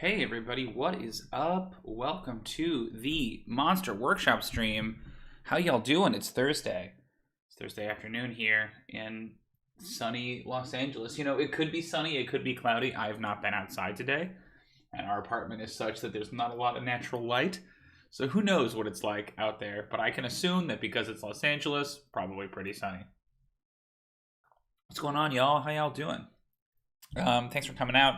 Hey everybody, what is up? Welcome to the Monster Workshop stream. How y'all doing? It's Thursday. It's Thursday afternoon here in sunny Los Angeles. You know, it could be sunny, it could be cloudy. I have not been outside today, and our apartment is such that there's not a lot of natural light. So who knows what it's like out there, but I can assume that because it's Los Angeles, probably pretty sunny. What's going on, y'all? How y'all doing? Thanks for coming out.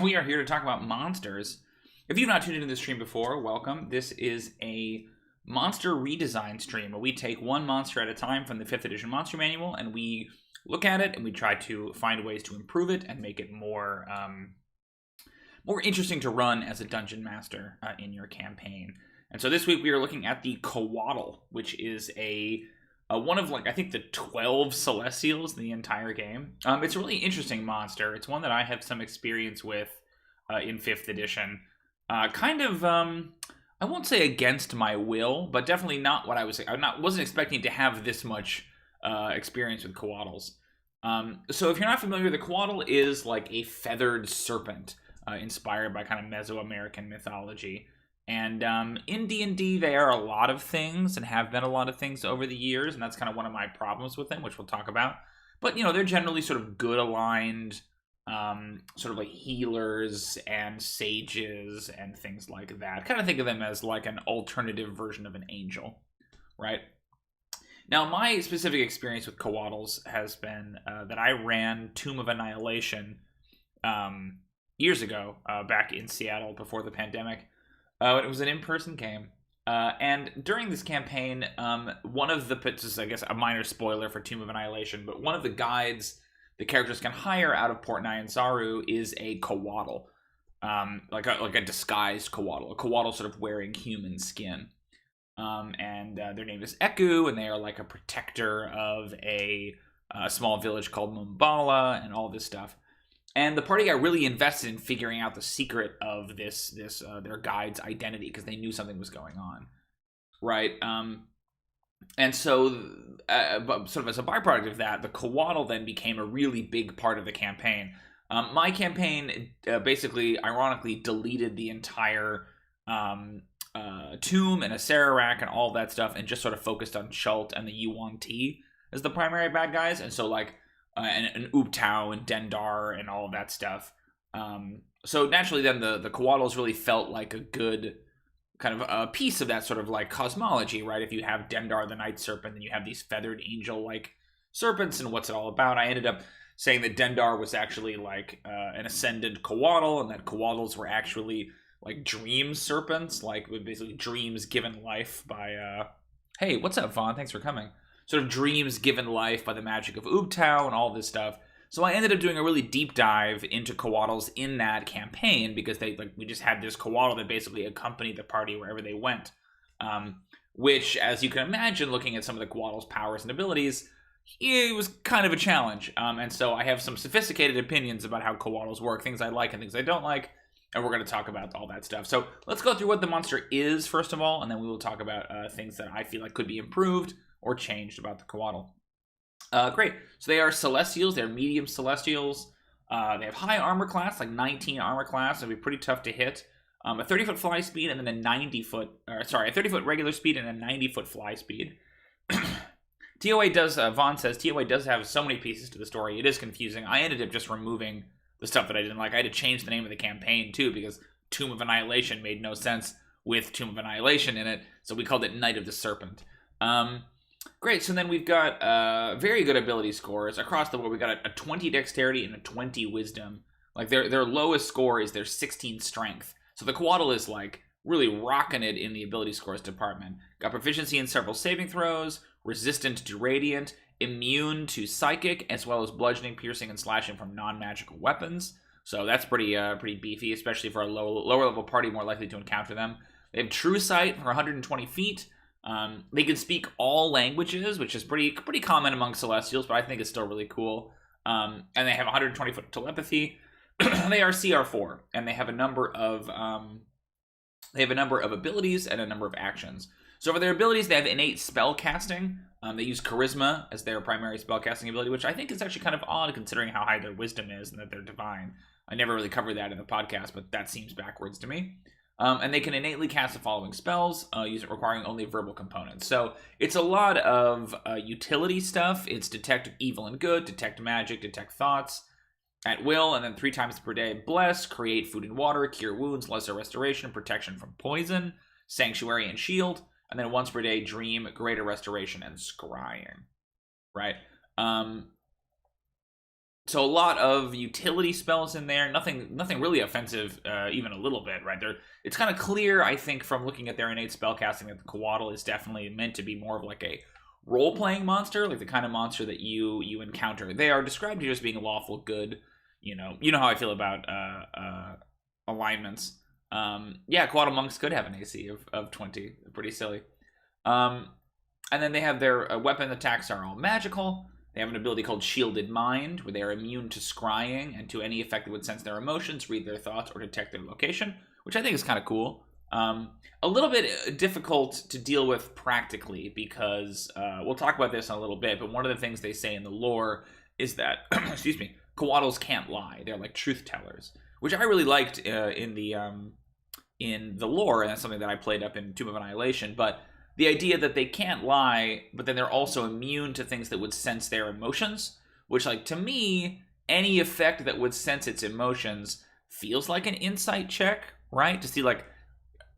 We are here to talk about monsters. If you've not tuned into the stream before, welcome. This is a monster redesign stream where we take one monster at a time from the 5th edition monster manual and we look at it and we try to find ways to improve it and make it more interesting to run as a dungeon master in your campaign. And so this week we are looking at the Couatl, which is one of, I think the 12 Celestials in the entire game. It's a really interesting monster. It's one that I have some experience with in 5th edition. I won't say against my will, but definitely not what I wasn't expecting to have this much experience with Couatls. So if you're not familiar, the Couatl is like a feathered serpent inspired by kind of Mesoamerican mythology. And in D&D, they are a lot of things and have been a lot of things over the years, and that's kind of one of my problems with them, which we'll talk about. But, you know, they're generally sort of good-aligned, sort of like healers and sages and things like that. Kind of think of them as like an alternative version of an angel, right? Now, my specific experience with Couatls has been that I ran Tomb of Annihilation years ago, back in Seattle before the pandemic. It was an in-person game, and during this campaign, one of the, this is, I guess, a minor spoiler for Tomb of Annihilation, but one of the guides the characters can hire out of Port Nyanzaru is a Couatl, like a disguised Couatl, a Couatl sort of wearing human skin, and their name is Eku, and they are like a protector of a small village called Mumbala, and all this stuff. And the party got really invested in figuring out the secret of their guide's identity because they knew something was going on, right? And so, but sort of as a byproduct of that, the Couatl then became a really big part of the campaign. My campaign basically, ironically, deleted the entire tomb and Acererak and all that stuff, and just sort of focused on Chult and the Yuan Ti as the primary bad guys, and so like. And Ubtao and Dendar and all of that stuff. So naturally then the Couatls really felt like a good kind of a piece of that sort of like cosmology, right? If you have Dendar the Night Serpent, then you have these feathered angel-like serpents, and what's it all about? I ended up saying that Dendar was actually like an ascended Couatl, and that Couatls were actually like dream serpents, like basically dreams given life by... Hey, what's up, Vaughn? Thanks for coming. Sort of dreams given life by the magic of Ubtao and all this stuff. So I ended up doing a really deep dive into Couatls in that campaign because we just had this Couatl that basically accompanied the party wherever they went. Which, as you can imagine, looking at some of the Couatl's powers and abilities, it was kind of a challenge. And so I have some sophisticated opinions about how Couatls work, things I like and things I don't like, and we're going to talk about all that stuff. So let's go through what the monster is, first of all, and then we will talk about things that I feel like could be improved or changed about the Couatl. Great. So they are Celestials. They're medium Celestials. They have high armor class, like 19 armor class. It'll be pretty tough to hit. A 30-foot fly speed and then a 30-foot regular speed and a 90-foot fly speed. TOA does, Vaughn says, TOA does have so many pieces to the story. It is confusing. I ended up just removing the stuff that I didn't like. I had to change the name of the campaign, too, because Tomb of Annihilation made no sense with Tomb of Annihilation in it. So we called it Night of the Serpent. Great, so then we've got very good ability scores across the board. We've got a 20 dexterity and a 20 wisdom. Like their lowest score is their 16 strength. So the Couatl is like really rocking it in the ability scores department. Got proficiency in several saving throws, resistant to radiant, immune to psychic, as well as bludgeoning, piercing, and slashing from non-magical weapons. So that's pretty beefy, especially for a lower level party more likely to encounter them. They have true sight for 120 feet. They can speak all languages, which is pretty common among Celestials, but I think it's still really cool. And they have 120-foot telepathy. They are CR4, and they have a number of abilities and a number of actions. So for their abilities, they have innate spell casting. They use Charisma as their primary spell casting ability, which I think is actually kind of odd considering how high their wisdom is and that they're divine. I never really covered that in the podcast, but that seems backwards to me. And they can innately cast the following spells, requiring only verbal components. So it's a lot of utility stuff. It's detect evil and good, detect magic, detect thoughts at will, and then 3 times per day, bless, create food and water, cure wounds, lesser restoration, protection from poison, sanctuary and shield, and then once per day, dream, greater restoration, and scrying. Right? So a lot of utility spells in there. Nothing really offensive, even a little bit, right? It's kind of clear, I think, from looking at their innate spellcasting that the Couatl is definitely meant to be more of like a role-playing monster, like the kind of monster that you encounter. They are described here as being lawful good. You know how I feel about alignments. Yeah, Couatl monks could have an AC of 20. Pretty silly. And then they have their weapon attacks are all magical. They have an ability called Shielded Mind, where they are immune to scrying and to any effect that would sense their emotions, read their thoughts, or detect their location, which I think is kind of cool. A little bit difficult to deal with practically because we'll talk about this in a little bit, but one of the things they say in the lore is that, excuse me, Couatls can't lie. They're like truth tellers, which I really liked in the lore, and that's something that I played up in Tomb of Annihilation, but the idea that they can't lie, but then they're also immune to things that would sense their emotions, which, like, to me, any effect that would sense its emotions feels like an insight check, right? To see, like,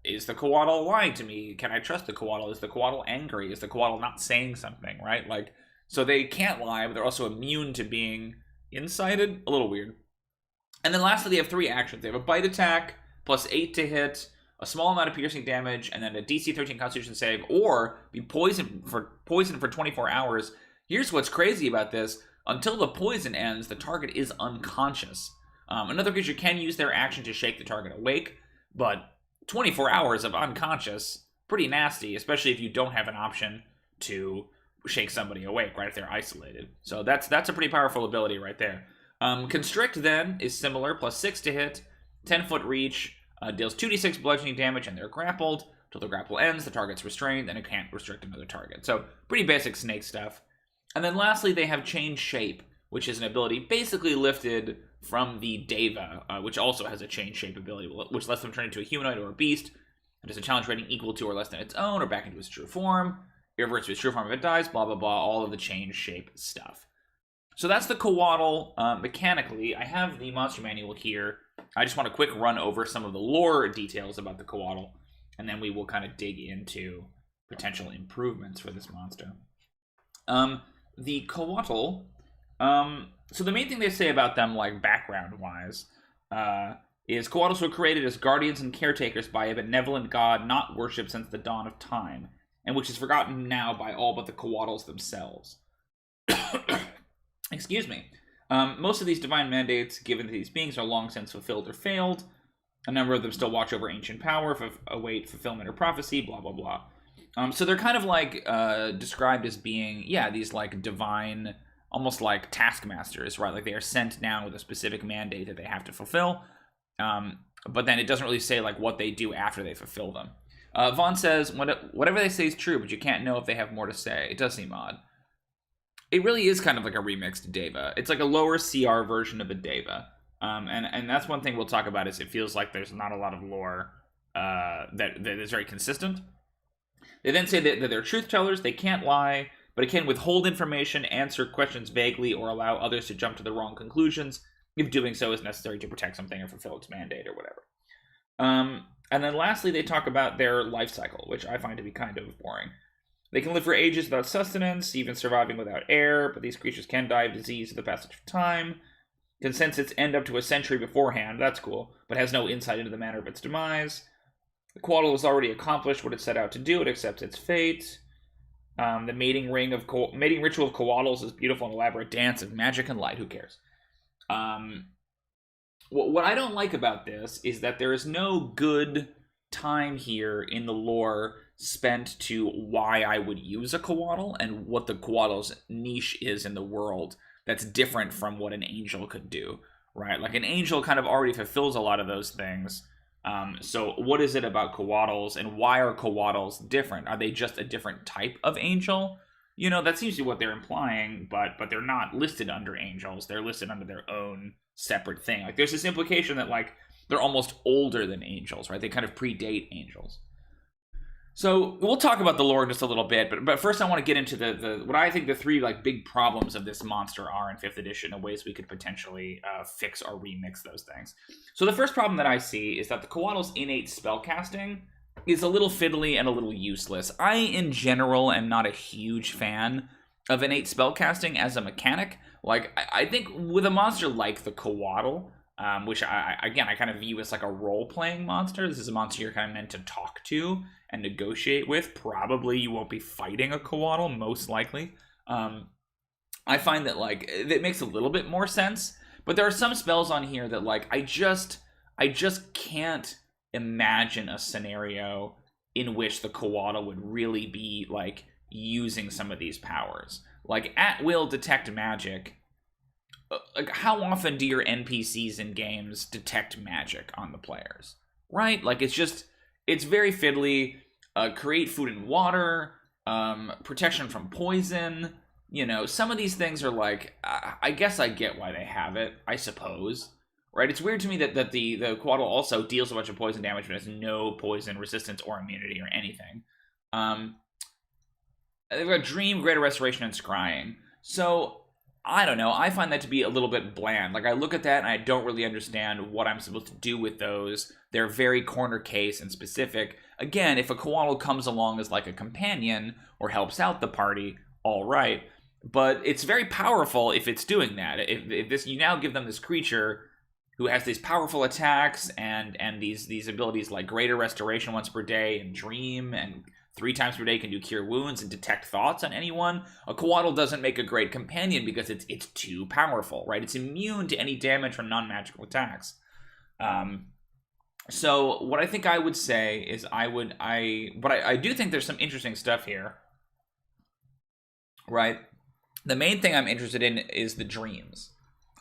is the Couatl lying to me? Can I trust the Couatl? Is the Couatl angry? Is the Couatl not saying something, right? Like, so they can't lie, but they're also immune to being incited. A little weird. And then lastly, they have 3 actions. They have a bite attack, plus 8 to hit, a small amount of piercing damage, and then a DC 13 Constitution save, or be poisoned for 24 hours. Here's what's crazy about this. Until the poison ends, the target is unconscious. Another creature can use their action to shake the target awake, but 24 hours of unconscious, pretty nasty, especially if you don't have an option to shake somebody awake, right, if they're isolated. So that's a pretty powerful ability right there. Constrict, then, is similar, plus 6 to hit, 10-foot reach, deals 2d6 bludgeoning damage, and they're grappled. Till the grapple ends, the target's restrained, and it can't restrict another target. So, pretty basic snake stuff. And then lastly, they have Change Shape, which is an ability basically lifted from the Deva, which also has a Change Shape ability, which lets them turn into a humanoid or a beast. It has a challenge rating equal to or less than its own, or back into its true form. It reverts to its true form if it dies, blah, blah, blah, all of the Change Shape stuff. So that's the Couatl mechanically. I have the monster manual here. I just want a quick run over some of the lore details about the Couatl, and then we will kind of dig into potential improvements for this monster. The Couatl, so the main thing they say about them, like background-wise, is Couatls were created as guardians and caretakers by a benevolent god not worshipped since the dawn of time, and which is forgotten now by all but the Couatls themselves. Excuse me. Most of these divine mandates given to these beings are long since fulfilled or failed. A number of them still watch over ancient power, await fulfillment or prophecy, blah, blah, blah. So they're kind of like described as being, these like divine, almost like taskmasters, right? Like they are sent down with a specific mandate that they have to fulfill. But then it doesn't really say like what they do after they fulfill them. Vaughn says, whatever they say is true, but you can't know if they have more to say. It does seem odd. It really is kind of like a remixed Deva. It's like a lower CR version of a Deva. And that's one thing we'll talk about is it feels like there's not a lot of lore that is very consistent. They then say that they're truth tellers, they can't lie, but it can withhold information, answer questions vaguely, or allow others to jump to the wrong conclusions if doing so is necessary to protect something or fulfill its mandate or whatever. And then lastly, they talk about their life cycle, which I find to be kind of boring. They can live for ages without sustenance, even surviving without air, but these creatures can die of disease with the passage of time. Can sense its end up to a century beforehand, that's cool, but has no insight into the manner of its demise. The Couatl has already accomplished what it set out to do, it accepts its fate. The mating ritual of Couatls is beautiful and elaborate dance of magic and light, who cares? What I don't like about this is that there is no good time here in the lore spent to why I would use a Couatl and what the Couatl's niche is in the world that's different from what an angel could do, right? Like an angel kind of already fulfills a lot of those things. So what is it about Couatls and why are Couatls different? Are they just a different type of angel? You know, that seems to be what they're implying, but they're not listed under angels. They're listed under their own separate thing. Like, there's this implication that, like, they're almost older than angels, right? They kind of predate angels. So we'll talk about the lore in just a little bit, but first I want to get into the what I think the three like big problems of this monster are in 5th edition and ways we could potentially fix or remix those things. So the first problem that I see is that the Couatl's innate spellcasting is a little fiddly and a little useless. I, in general, am not a huge fan of innate spellcasting as a mechanic. Like, I think with a monster like the Couatl, which I kind of view as like a role-playing monster. This is a monster you're kind of meant to talk to and negotiate with. Probably you won't be fighting a Couatl, most likely. I find that, like, it makes a little bit more sense, but there are some spells on here that, like, I just can't imagine a scenario in which the Couatl would really be, like, using some of these powers. Like, at will detect magic. Like, how often do your NPCs in games detect magic on the players? Right? Like, it's very fiddly. Create food and water, protection from poison. You know, some of these things are like, I guess I get why they have it, I suppose. Right? It's weird to me that the Couatl also deals a bunch of poison damage, but has no poison resistance or immunity or anything. They've got Dream, Greater Restoration, and Scrying. So, I don't know. I find that to be a little bit bland. Like, I look at that and I don't really understand what I'm supposed to do with those. They're very corner case and specific. Again, if a Couatl comes along as like a companion or helps out the party, all right. But it's very powerful if it's doing that. If this, you now give them this creature who has these powerful attacks and these abilities like Greater Restoration once per day and Dream and 3 times per day can do Cure Wounds and detect thoughts on anyone. A Couatl doesn't make a great companion because it's too powerful, right? It's immune to any damage from non-magical attacks. So what I think I would say is I do think there's some interesting stuff here, right? The main thing I'm interested in is the dreams.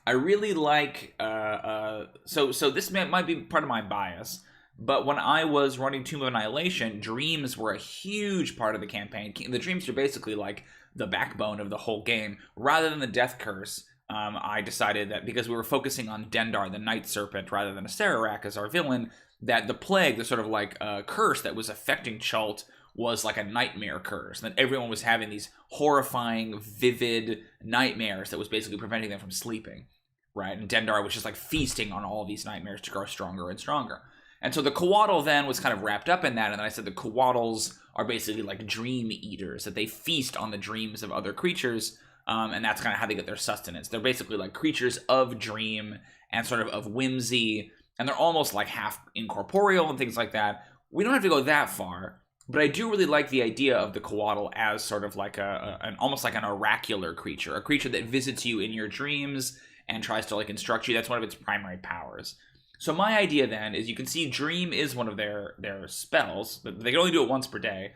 I really like, so this might be part of my bias, but when I was running Tomb of Annihilation, dreams were a huge part of the campaign. The dreams are basically like the backbone of the whole game. Rather than the Death Curse, I decided that because we were focusing on Dendar, the Night Serpent, rather than a Sararak as our villain, that the plague, the sort of like curse that was affecting Chult, was like a nightmare curse. That everyone was having these horrifying, vivid nightmares that was basically preventing them from sleeping, right? And Dendar was just like feasting on all of these nightmares to grow stronger and stronger. And so the Couatl then was kind of wrapped up in that, and then I said the Couatls are basically like dream eaters, that they feast on the dreams of other creatures, and that's kind of how they get their sustenance. They're basically like creatures of dream and sort of whimsy, and they're almost like half incorporeal and things like that. We don't have to go that far, but I do really like the idea of the Couatl as sort of like an almost like an oracular creature, a creature that visits you in your dreams and tries to like instruct you. That's one of its primary powers. So my idea then is, you can see Dream is one of their spells. They can only do it once per day.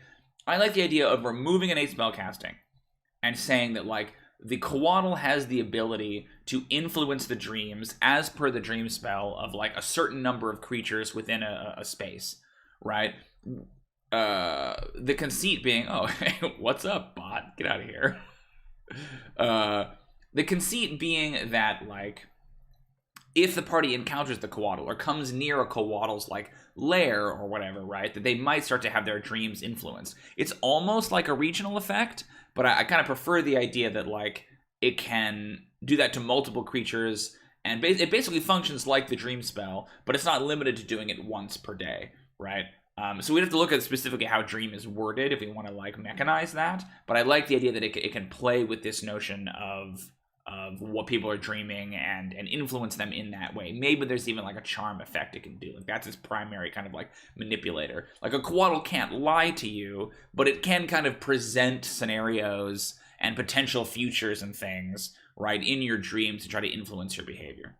I like the idea of removing innate spellcasting and saying that, like, the Couatl has the ability to influence the dreams as per the dream spell of like a certain number of creatures within a space, right? The conceit being, oh, hey, what's up, bot? Get out of here. The conceit being that, like, if the party encounters the Couatl or comes near a Couatl's like lair or whatever, right, that they might start to have their dreams influenced. It's almost like a regional effect, but I kind of prefer the idea that, like, it can do that to multiple creatures, and it basically functions like the dream spell, but it's not limited to doing it once per day, right? So we'd have to look at specifically how Dream is worded if we want to like mechanize that, but I like the idea that it can play with this notion of what people are dreaming and influence them in that way. Maybe there's even like a charm effect it can do. Like, that's its primary kind of like manipulator. Like, a Couatl can't lie to you, but it can kind of present scenarios and potential futures and things, right, in your dreams to try to influence your behavior.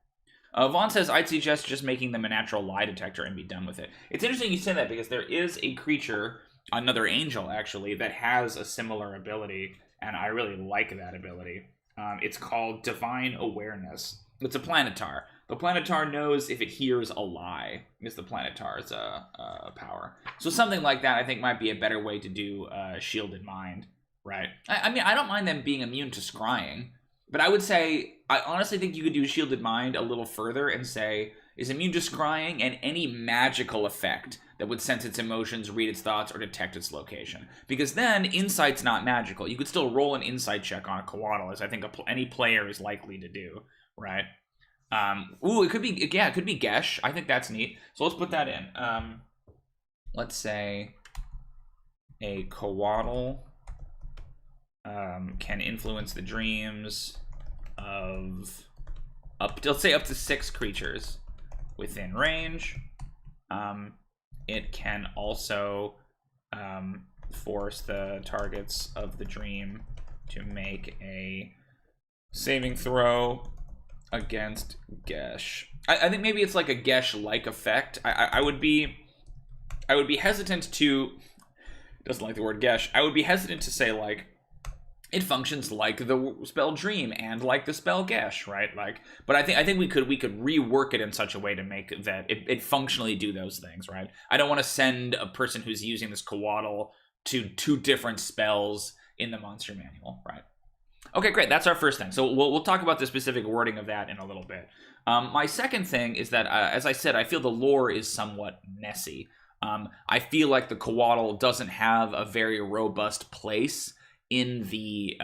Vaughn says, I'd suggest just making them a natural lie detector and be done with it. It's interesting you say that, because there is a creature, another angel actually, that has a similar ability, and I really like that ability. It's called Divine Awareness. It's a Planetar. The Planetar knows if it hears a lie, is the Planetar's power. So something like that I think might be a better way to do Shielded Mind, right? I mean, I don't mind them being immune to scrying, But I would say, I honestly think you could do Shielded Mind a little further and say, is immune to scrying and any magical effect that would sense its emotions, read its thoughts, or detect its location. Because then, Insight's not magical. You could still roll an Insight check on a Couatl, as I think any player is likely to do, right? It could be, yeah, it could be Gesh. I think that's neat. So let's put that in. Let's say a Couatl can influence the dreams of let's say up to 6 creatures within range. It can also force the targets of the dream to make a saving throw against Gesh. I think maybe it's like a Gesh-like effect. I would be hesitant to, doesn't like the word Gesh, I would be hesitant to say, like, it functions like the spell Dream and like the spell Gesh, right? Like, but I think we could rework it in such a way to make that it functionally do those things, right? I don't want to send a person who's using this Couatl to 2 different spells in the monster manual, right? Okay, great. That's our first thing. So we'll talk about the specific wording of that in a little bit. My second thing is that, as I said, I feel the lore is somewhat messy. I feel like the Couatl doesn't have a very robust place in the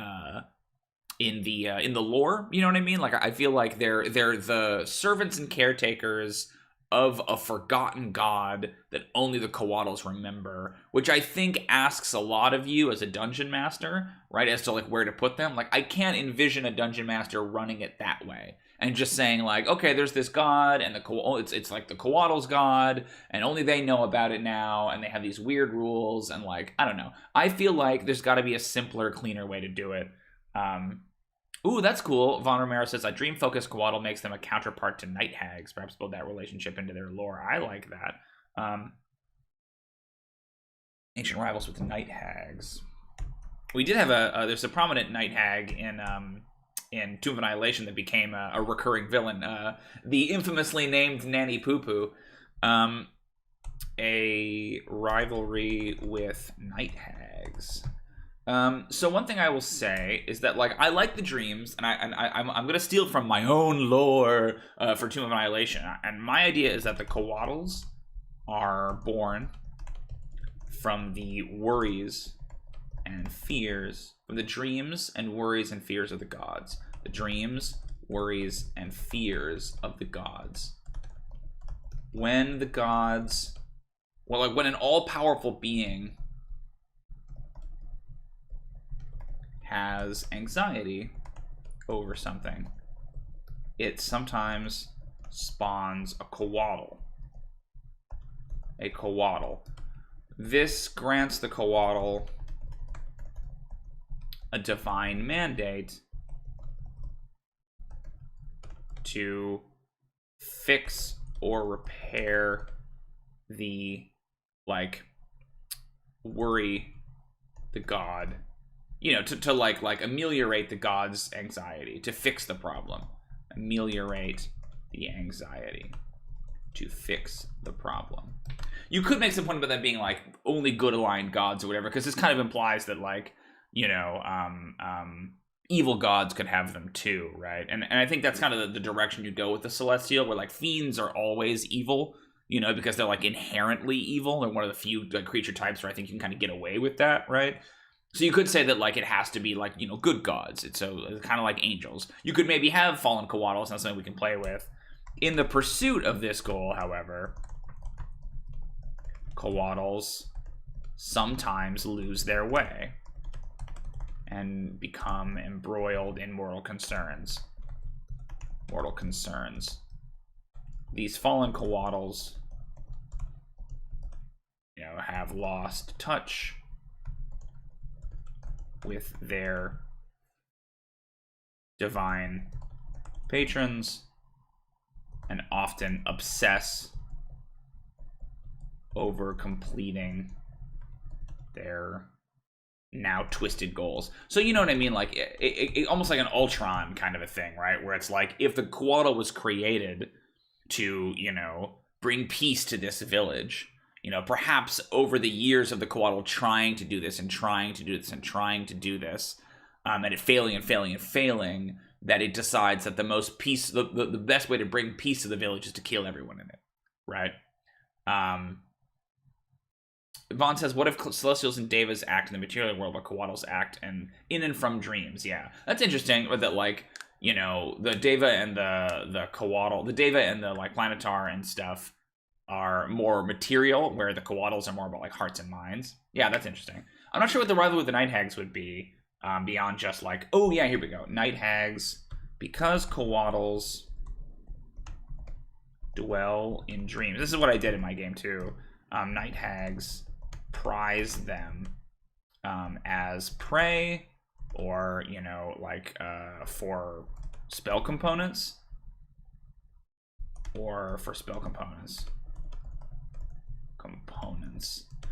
lore, you know what I mean? Like, I feel like they're the servants and caretakers of a forgotten god that only the Couatls remember, which I think asks a lot of you as a dungeon master, right? As to like where to put them. Like, I can't envision a dungeon master running it that way and just saying like, okay, there's this god and it's like the Couatl's god and only they know about it now and they have these weird rules and like, I don't know. I feel like there's got to be a simpler, cleaner way to do it. Ooh, that's cool. Von Romero says, a dream-focused Couatl makes them a counterpart to night hags. Perhaps build that relationship into their lore. I like that. Ancient rivals with night hags. We did have there's a prominent night hag in Tomb of Annihilation that became a recurring villain. The infamously named Nanny Poo Poo. A rivalry with night hags. So one thing I will say is that, like, I like the dreams, and I'm gonna steal from my own lore for Tomb of Annihilation. And my idea is that the Couatls are born from the worries and fears, from the dreams and worries and fears of the gods. The dreams, worries, and fears of the gods. When the gods, well, like when an all-powerful being has anxiety over something, it sometimes spawns a Couatl. A Couatl. This grants the Couatl a divine mandate to fix or repair the, like, worry the god, you know, to like ameliorate the god's anxiety, to fix the problem. Ameliorate the anxiety, to fix the problem. You could make some point about that being like only good aligned gods or whatever, because this kind of implies that, like, you know, evil gods could have them too, right? And I think that's kind of the direction you go with the Celestial, where like fiends are always evil, you know, because they're like inherently evil. They're one of the few like creature types where I think you can kind of get away with that, right? So you could say that, like, it has to be, like, you know, good gods. It's kind of like angels. You could maybe have fallen Couatls, that's something we can play with. In the pursuit of this goal, however, Couatls sometimes lose their way and become embroiled in mortal concerns. Mortal concerns. These fallen Couatls, you know, have lost touch with their divine patrons and often obsess over completing their now twisted goals. So you know what I mean? Like, it almost like an Ultron kind of a thing, right? Where it's like, if the Couatl was created to, you know, bring peace to this village, you know, perhaps over the years of the Couatl trying to do this and trying to do this and trying to do this, and it failing and failing and failing, that it decides that the most peace, the best way to bring peace to the village is to kill everyone in it, right? Vaughn says, what if Celestials and Devas act in the material world, but Couatls act in and from dreams? Yeah, that's interesting. Or that, like, you know, the Deva and the Couatl, the Deva and the, like, Planetar and stuff are more material, where the Couatls are more about, like, hearts and minds. Yeah, that's interesting. I'm not sure what the rivalry with the Night Hags would be, beyond just, like, oh, yeah, here we go. Night Hags, because Couatls dwell in dreams. This is what I did in my game, too. Night Hags prize them as prey, or, you know, like, for spell components. Or for spell components.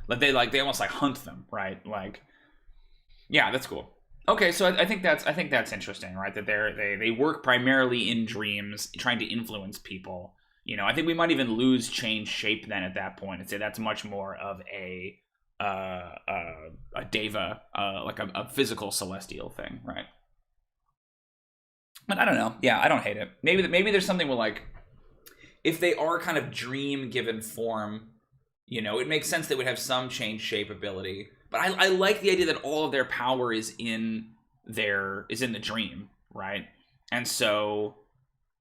Like, they almost, like, hunt them, right? Like, yeah, that's cool. Okay, so I think that's interesting, right? That they work primarily in dreams, trying to influence people. You know, I think we might even lose change shape then at that point and say that's much more of a Deva, like a physical celestial thing, right? But I don't know. Yeah, I don't hate it. Maybe there's something where, like, if they are kind of dream given form, you know, it makes sense they would have some change shape ability. But I like the idea that all of their power is in the dream, right? And so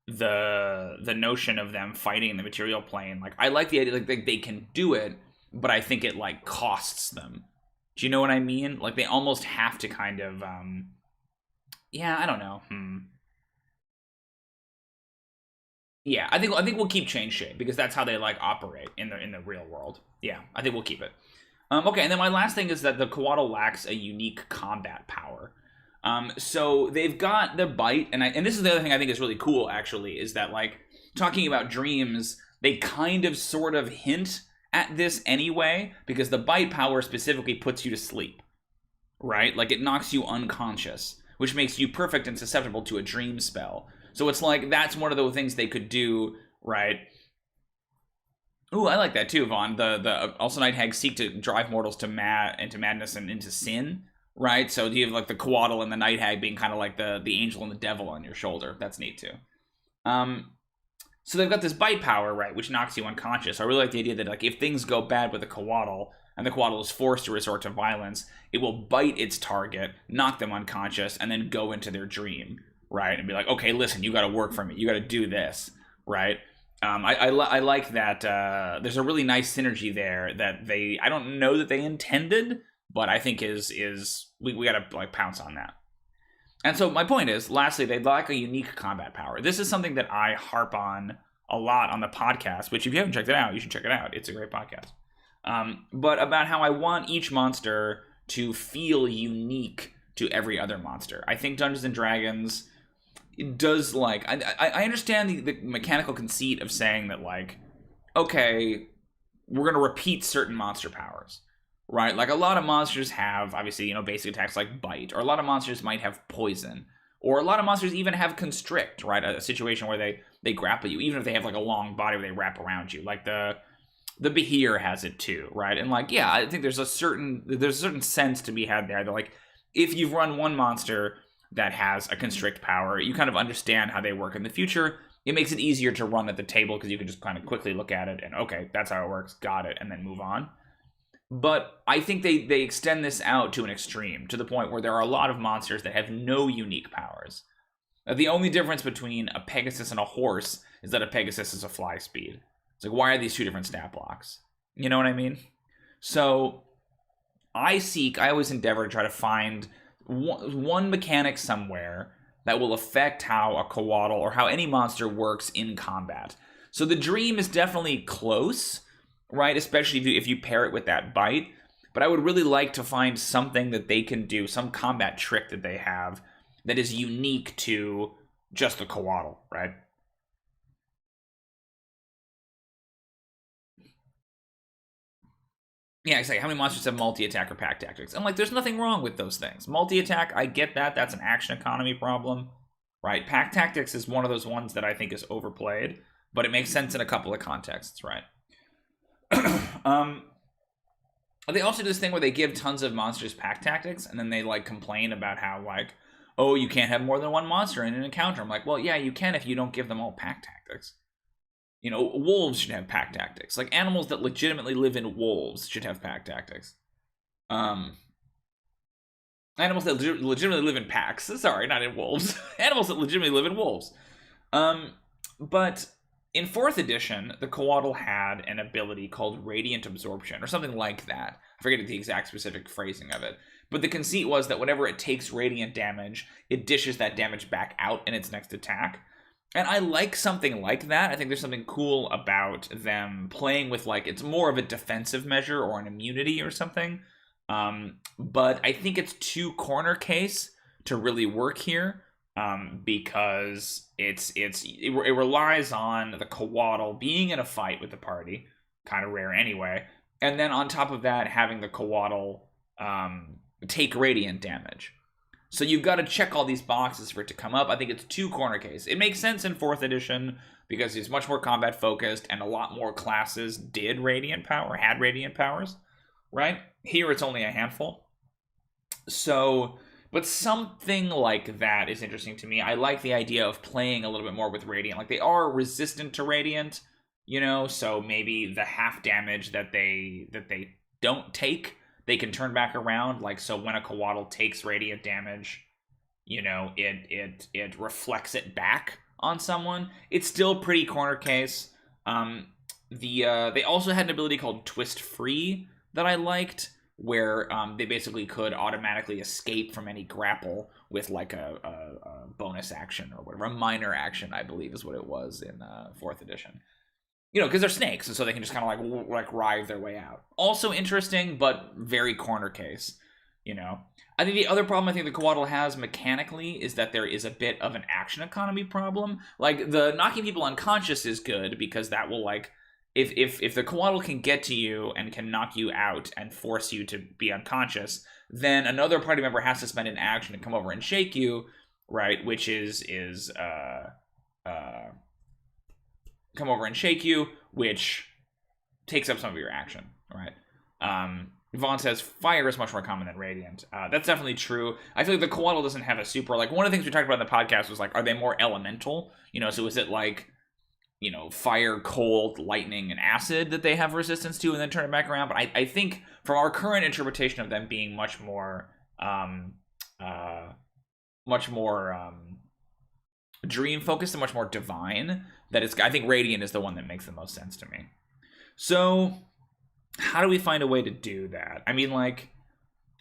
the notion of them fighting in the material plane, like, I like the idea, like, they can do it, but I think it, like, costs them. Do you know what I mean? Like, they almost have to kind of yeah, I don't know. Yeah, I think we'll keep change shape, because that's how they, like, operate in the real world. Yeah, I think we'll keep it. Okay, and then my last thing is that the Couatl lacks a unique combat power. So they've got the bite, and this is the other thing I think is really cool, actually, is that, like, talking about dreams, they kind of sort of hint at this anyway, because the bite power specifically puts you to sleep, right? Like, it knocks you unconscious, which makes you perfect and susceptible to a dream spell. So it's like, that's one of the things they could do, right? Ooh, I like that too, Vaughn. The also Night Hags seek to drive mortals into madness and into sin, right? So you have, like, the Couatl and the Night Hag being kind of like the angel and the devil on your shoulder. That's neat too. So they've got this bite power, right, which knocks you unconscious. I really like the idea that, like, if things go bad with the Couatl and the Couatl is forced to resort to violence, it will bite its target, knock them unconscious, and then go into their dream, right? And be like, okay, listen, you got to work for me. You got to do this, right? I like that there's a really nice synergy there that I don't know that they intended, but I think we got to, like, pounce on that. And so my point is, lastly, they lack a unique combat power. This is something that I harp on a lot on the podcast, which if you haven't checked it out, you should check it out. It's a great podcast. But about how I want each monster to feel unique to every other monster. I think Dungeons & Dragons does, like, I understand the mechanical conceit of saying that, like, okay, we're going to repeat certain monster powers, right? Like, a lot of monsters have, obviously, you know, basic attacks like bite, or a lot of monsters might have poison, or a lot of monsters even have constrict, right? A situation where they grapple you, even if they have, like, a long body where they wrap around you. Like, the Behir has it too, right? And, like, yeah, I think there's a certain sense to be had there. That, like, if you've run one monster that has a constrict power, you kind of understand how they work in the future. It makes it easier to run at the table, because you can just kind of quickly look at it and, okay, that's how it works, got it, and then move on. But I think they extend this out to an extreme, to the point where there are a lot of monsters that have no unique powers. The only difference between a Pegasus and a horse is that a Pegasus is a fly speed. It's like, why are these two different stat blocks? You know what I mean? So I always endeavor to try to find one mechanic somewhere that will affect how a Couatl or how any monster works in combat. So the dream is definitely close, right? Especially if you pair it with that bite. But I would really like to find something that they can do, some combat trick that they have that is unique to just the Couatl, right? Yeah, exactly. How many monsters have multi-attack or pack tactics? And, like, there's nothing wrong with those things. Multi-attack, I get that. That's an action economy problem, right? Pack tactics is one of those ones that I think is overplayed, but it makes sense in a couple of contexts, right? They also do this thing where they give tons of monsters pack tactics, and then they, like, complain about how, like, oh, you can't have more than one monster in an encounter. I'm like, well, yeah, you can if you don't give them all pack tactics. You know, wolves should have pack tactics. Like, animals that legitimately live in wolves should have pack tactics. Animals that legitimately live in packs. Sorry, not in wolves. Animals that legitimately live in wolves. But in 4th edition, the Couatl had an ability called Radiant Absorption, or something like that. I forget the exact specific phrasing of it. But the conceit was that whenever it takes radiant damage, it dishes that damage back out in its next attack. And I like something like that. I think there's something cool about them playing with, like, it's more of a defensive measure or an immunity or something. But I think it's too corner case to really work here, because it relies on the Couatl being in a fight with the party, kind of rare anyway, and then on top of that, having the Couatl take radiant damage. So you've got to check all these boxes for it to come up. I think it's too corner case. It makes sense in 4th edition because it's much more combat focused and a lot more classes did radiant power, had radiant powers, right? Here it's only a handful. So, but something like that is interesting to me. I like the idea of playing a little bit more with radiant. Like, they are resistant to radiant, you know, so maybe the half damage that they don't take, they can turn back around. Like, so when a Couatl takes radiant damage, you know, it reflects it back on someone. It's still pretty corner case. They also had an ability called Twist Free that I liked, where they basically could automatically escape from any grapple with, like, a bonus action or whatever, a minor action, I believe is what it was in 4th edition. You know, because they're snakes, and so they can just kind of like writhe their way out. Also interesting, but very corner case, you know. I think the other problem I think the Couatl has mechanically is that there is a bit of an action economy problem. Like, the knocking people unconscious is good, because that will, like, if the Couatl can get to you and can knock you out and force you to be unconscious, then another party member has to spend an action to come over and shake you, right? Which is come over and shake you, which takes up some of your action, right? Vaughn says fire is much more common than radiant. That's definitely true. I feel like the Couatl doesn't have a super, like, one of the things we talked about in the podcast was, like, are they more elemental? You know, so is it like, you know, fire, cold, lightning, and acid that they have resistance to and then turn it back around? But I think from our current interpretation of them being much more dream focused and much more divine, that I think radiant is the one that makes the most sense to me. So how do we find a way to do that? I mean, like,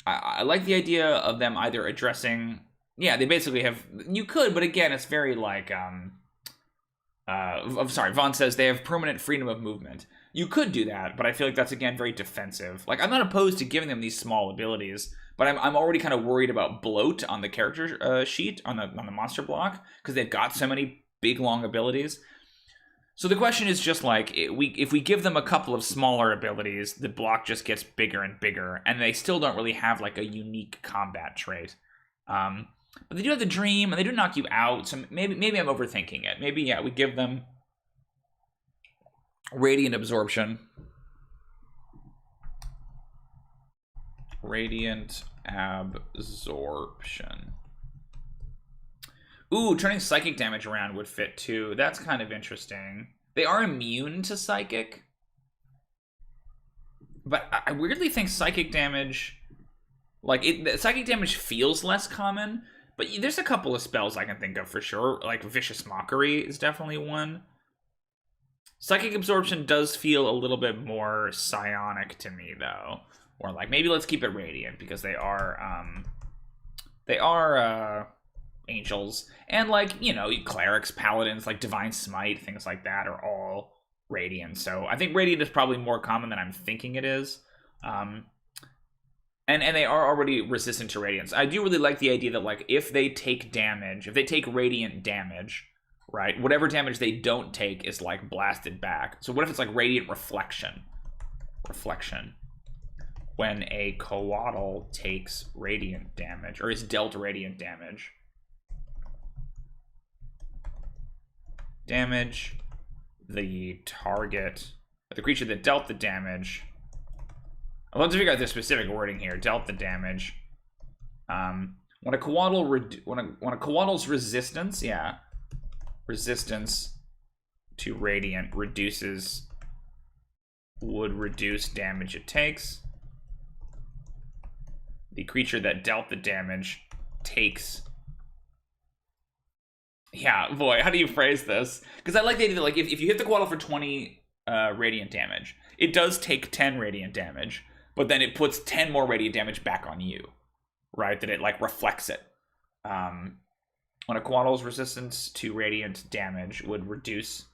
I like the idea of them either addressing, yeah, they basically have, you could, but again, it's very like, I'm sorry, Vaughn says they have permanent freedom of movement. You could do that, but I feel like that's, again, very defensive. Like, I'm not opposed to giving them these small abilities, but I'm already kind of worried about bloat on the character sheet, on the monster block, because they've got so many big, long abilities. So the question is just like, if we give them a couple of smaller abilities, the block just gets bigger and bigger, and they still don't really have, like, a unique combat trait. But they do have the dream, and they do knock you out, so maybe I'm overthinking it. Maybe, yeah, we give them Radiant Absorption. Radiant Absorption. Ooh, turning psychic damage around would fit too. That's kind of interesting. They are immune to psychic, but I weirdly think psychic damage, like, psychic damage feels less common, but there's a couple of spells I can think of for sure. Like, Vicious Mockery is definitely one. Psychic Absorption does feel a little bit more psionic to me, though. Or, like, maybe let's keep it radiant, because they are angels. And, like, you know, clerics, paladins, like Divine Smite, things like that are all radiant. So I think radiant is probably more common than I'm thinking it is. And they are already resistant to radiance. I do really like the idea that, like, if they take damage, if they take radiant damage, right, whatever damage they don't take is, like, blasted back. So what if it's, like, radiant reflection? When a Couatl takes radiant damage, or is dealt radiant damage. Damage the target, the creature that dealt the damage. I want to figure out the specific wording here. Dealt the damage. When a Couatl's resistance, yeah, resistance to radiant would reduce damage it takes. The creature that dealt the damage takes. Yeah, boy, how do you phrase this? Because I like the idea that, like, if you hit the Couatl for 20 radiant damage, it does take 10 radiant damage, but then it puts 10 more radiant damage back on you, right? That it, like, reflects it. When a Couatl's resistance to radiant damage would reduce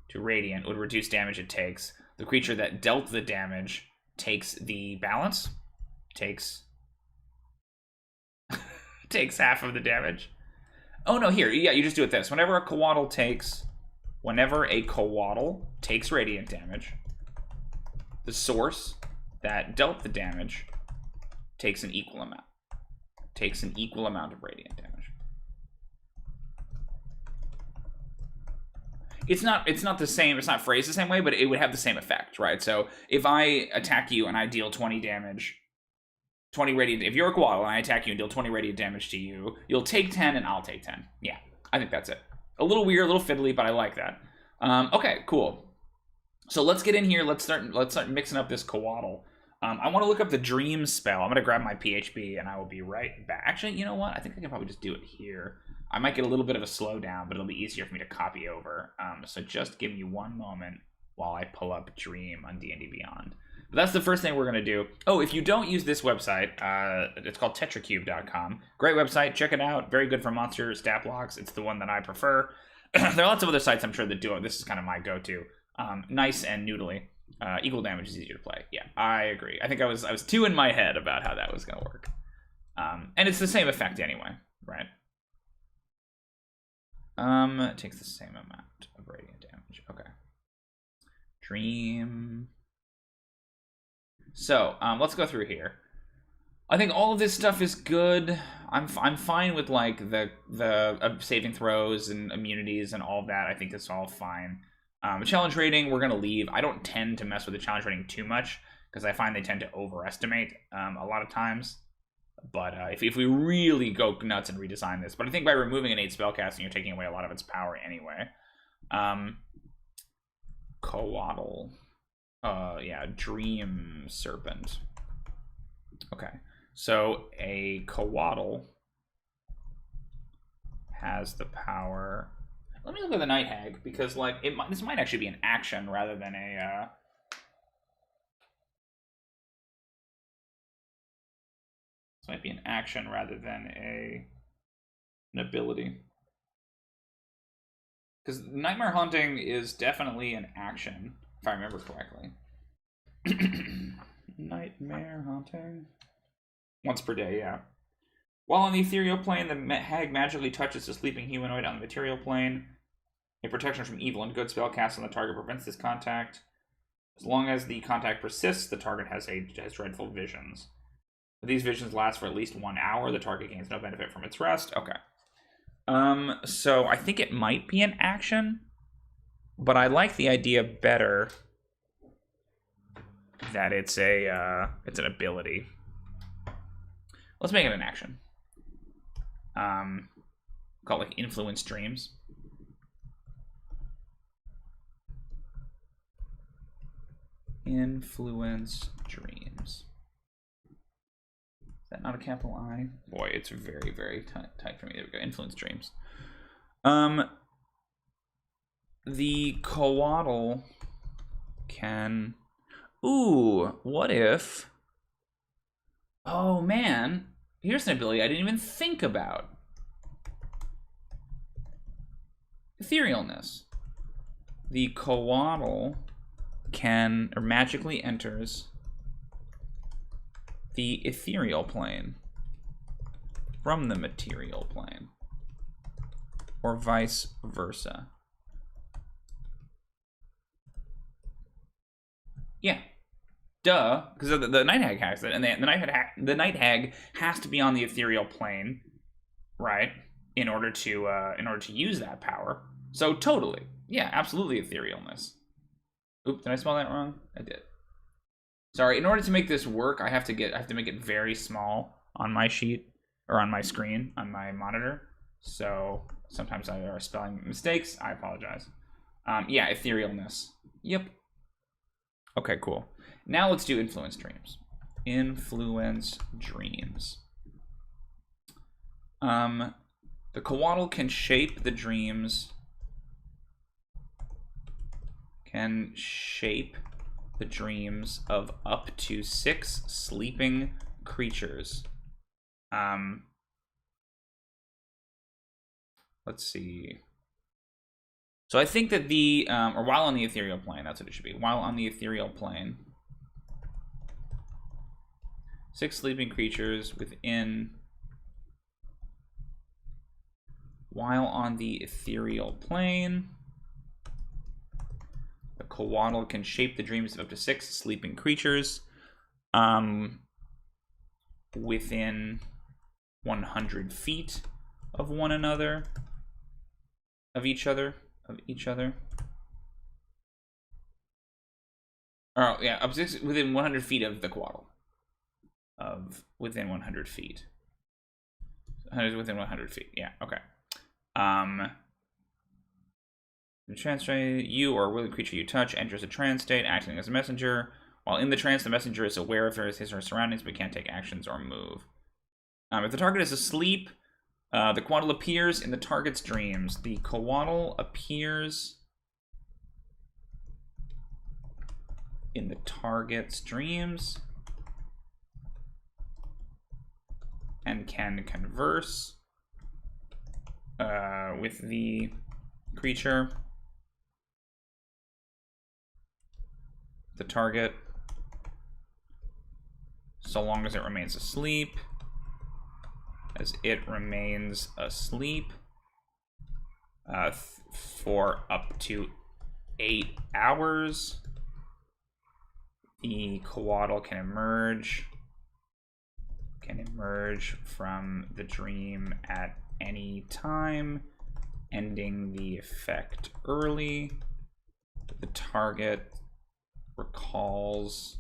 damage it takes. The creature that dealt the damage takes the balance, takes half of the damage. Oh no, here, yeah, you just do it this. Whenever a Couatl takes radiant damage, the source that dealt the damage takes an equal amount. Takes an equal amount of radiant damage. It's not the same, it's not phrased the same way, but it would have the same effect, right? So if I attack you and I deal 20 damage, 20 radiant, if you're a Couatl and I attack you and deal 20 radiant damage to you, you'll take 10 and I'll take 10. Yeah, I think that's it. A little weird, a little fiddly, but I like that. Okay, cool. So let's get in here. Let's start mixing up this Couatl. I want to look up the Dream spell. I'm going to grab my PHP and I will be right back. Actually, you know what? I think I can probably just do it here. I might get a little bit of a slowdown, but it'll be easier for me to copy over. So just give me one moment while I pull up Dream on D&D Beyond. But that's the first thing we're going to do. Oh, if you don't use this website, it's called tetracube.com. Great website. Check it out. Very good for monster stat blocks. It's the one that I prefer. There are lots of other sites I'm sure that do it. This is kind of my go-to. Nice and noodly. Equal damage is easier to play. Yeah, I agree. I think I was too in my head about how that was going to work. And it's the same effect anyway, right? It takes the same amount of radiant damage. Okay. Dream. So, let's go through here. I think all of this stuff is good. I'm fine with, like, the saving throws and immunities and all of that. I think it's all fine. Challenge rating, we're going to leave. I don't tend to mess with the challenge rating too much because I find they tend to overestimate a lot of times. But if we really go nuts and redesign this, but I think by removing an 8 spellcasting, you're taking away a lot of its power anyway. Couatl. Yeah, Dream Serpent. Okay, so a Couatl has the power. Let me look at the Night Hag because, like, this might actually be an action rather than a. This might be an action rather than an ability. Because Nightmare Hunting is definitely an action, if I remember correctly. Nightmare Hunting. Once per day, yeah. While on the ethereal plane, the hag magically touches the sleeping humanoid on the material plane. A protection from evil and good spell cast on the target prevents this contact. As long as the contact persists, the target has dreadful visions. If these visions last for at least 1 hour, the target gains no benefit from its rest. Okay. So I think it might be an action, but I like the idea better that it's an ability. Let's make it an action. Call it like Influence Dreams. Influence Dreams. Is that not a capital I? Boy, it's very, very tight for me. There we go. Influence Dreams. The Couatl can. Ooh, what if? Oh man, here's an ability I didn't even think about. Etherealness. The Couatl can, or magically enters the ethereal plane from the material plane, or vice versa. Yeah, duh, because the Night Hag has it, and the Night Hag has to be on the ethereal plane, right? In order to use that power. So totally, yeah, absolutely etherealness. Oop, did I spell that wrong? I did. Sorry. In order to make this work, I have to make it very small on my sheet, or on my screen, on my monitor. So sometimes there are spelling mistakes. I apologize. Yeah, etherealness. Yep. Okay, cool. Now let's do influence dreams. Influence dreams. The Couatl can shape the dreams. Can shape the dreams of up to 6 sleeping creatures. Let's see. So I think that the, or while on the ethereal plane, that's what it should be. While on the ethereal plane, 6 sleeping creatures within, while on the ethereal plane, the Couatl can shape the dreams of up to 6 sleeping creatures within 100 feet of one another, of each other. Oh, yeah, up to 6 within 100 feet of the Couatl. Within 100 feet. Within 100 feet, yeah, okay. The trance state, you or a willing creature you touch enters a trance state, acting as a messenger. While in the trance, the messenger is aware of his or her surroundings, but can't take actions or move. If the target is asleep, the Couatl appears in the target's dreams. The Couatl appears in the target's dreams and can converse with the creature, the target, so long as it remains asleep. As it remains asleep for up to 8 hours, the Couatl can emerge from the dream at any time, ending the effect early. The target recalls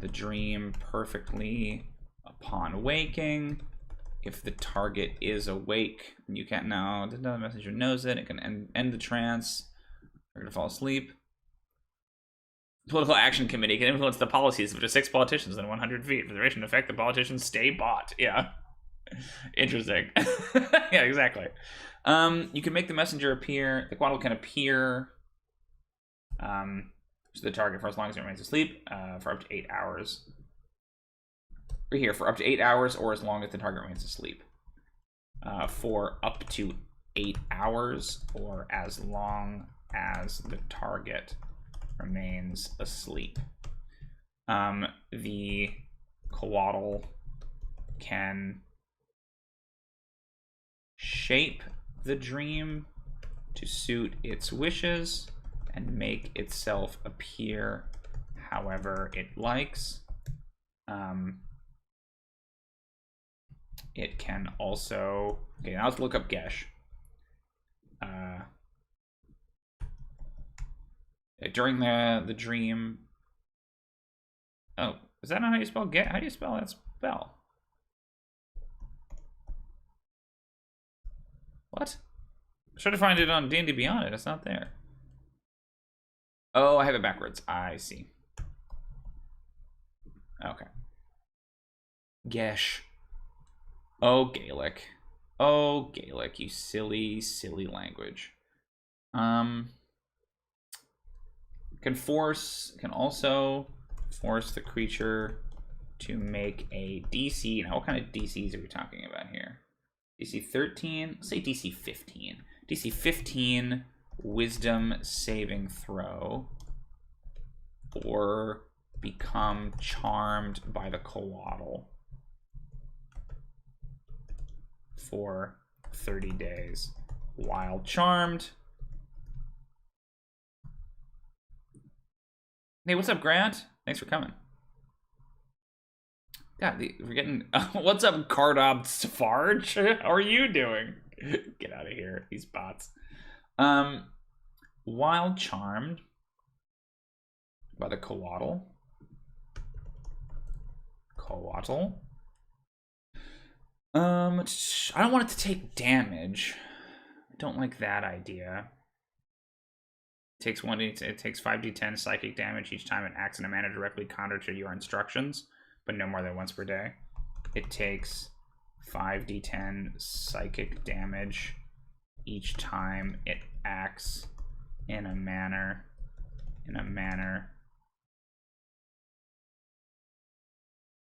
the dream perfectly upon waking. If the target is awake, you can't now. The messenger knows it. It can end the trance. They're gonna fall asleep. Political Action Committee can influence the policies of up to 6 politicians in 100 feet. For the duration of effect, the politicians stay bought. Yeah. Interesting. Yeah, exactly. You can make the messenger appear. The Couatl can appear to the target for as long as it remains asleep, for up to 8 hours. Or here, for up to 8 hours, or as long as the target remains asleep. For up to 8 hours, or as long as the target remains asleep. The Couatl can shape the dream to suit its wishes and make itself appear however it likes. It can also, okay, now let's look up Gesh. During the dream, oh, is that not how you spell Gesh? How do you spell that spell? What? I tried to find it on D&D Beyond it. It's not there. Oh, I have it backwards. I see. Okay. Gesh. Oh, Gaelic. Oh, Gaelic, you silly, silly language. Can also force the creature to make a DC. Now, what kind of DCs are we talking about here? DC 13? Let's say DC 15. DC 15 Wisdom saving throw, or become charmed by the Couatl for 30 days. While charmed. Hey, what's up, Grant? Thanks for coming. God, we're getting... What's up, Cardob Safarge? How are you doing? Get out of here, these bots. While charmed by the Couatl, I don't want it to take damage. I don't like that idea. It takes 5d10 psychic damage each time it acts in a manner directly counter to your instructions, but no more than once per day. It takes 5d10 psychic damage each time it acts in a manner